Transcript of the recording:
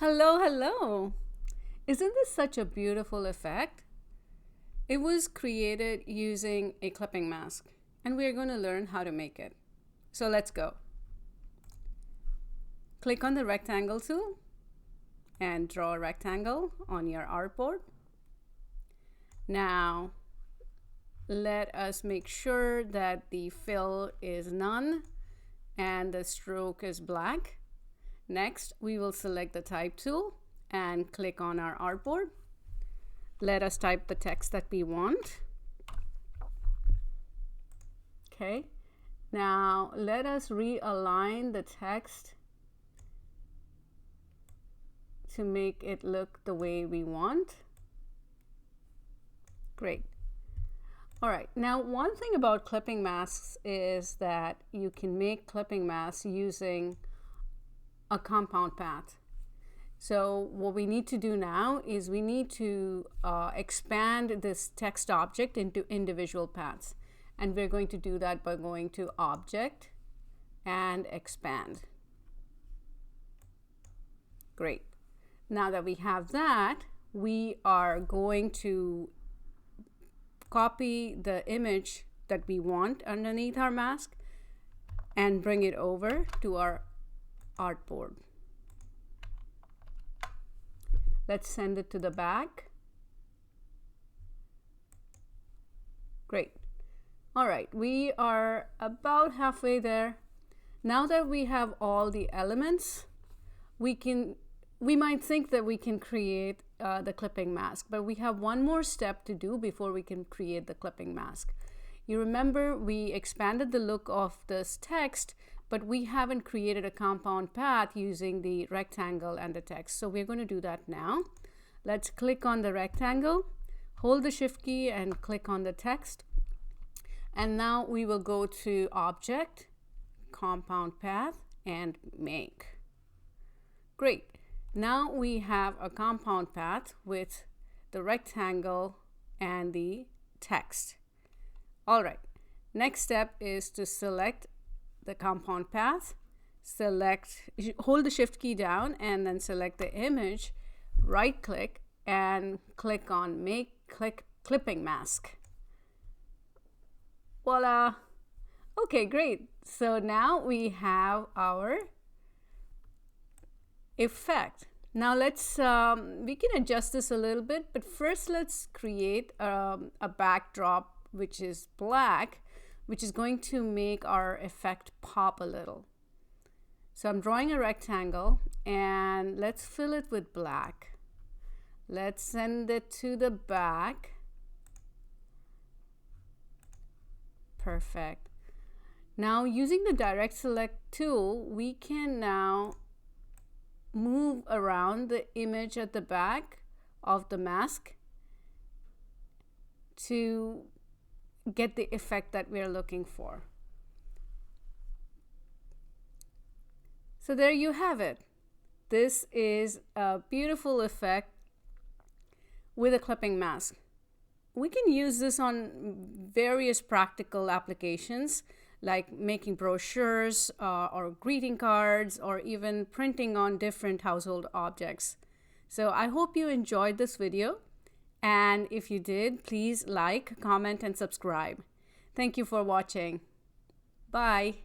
Hello, hello. Isn't this such a beautiful effect? It was created using a clipping mask, and we are going to learn how to make it. So let's go. Click on the rectangle tool and draw a rectangle on your artboard. Now, let us make sure that the fill is none and the stroke is black. Next, we will select the type tool and click on our artboard. Let us type the text that we want. Okay, now let us realign the text to make it look the way we want. Great. All right, now one thing about clipping masks is that you can make clipping masks using a compound path. So what we need to do now is we need to expand this text object into individual paths. And we're going to do that by going to Object and Expand. Great. Now that we have that, we are going to copy the image that we want underneath our mask and bring it over to our artboard. Let's send it to the back. Great. All right, we are about halfway there. Now that we have all the elements, we might think that we can create the clipping mask, but we have one more step to do before we can create the clipping mask. You remember we expanded the look of this text, but we haven't created a compound path using the rectangle and the text. So we're going to do that now. Let's click on the rectangle, hold the Shift key and click on the text. And now we will go to Object, Compound Path, and Make. Great. Now we have a compound path with the rectangle and the text. All right. Next step is to select the compound path, hold the Shift key down and then select the image, right click and click on Make Clipping Mask. Voila. Okay, great. So now we have our effect. Now let's we can adjust this a little bit, but first let's create a backdrop which is black, which is going to make our effect pop a little. So I'm drawing a rectangle and let's fill it with black. Let's send it to the back. Perfect. Now using the direct select tool, we can now move around the image at the back of the mask to get the effect that we're looking for. So there you have it. This is a beautiful effect with a clipping mask. We can use this on various practical applications like making brochures or greeting cards or even printing on different household objects. So I hope you enjoyed this video. And if you did, please like, comment, and subscribe. Thank you for watching. Bye.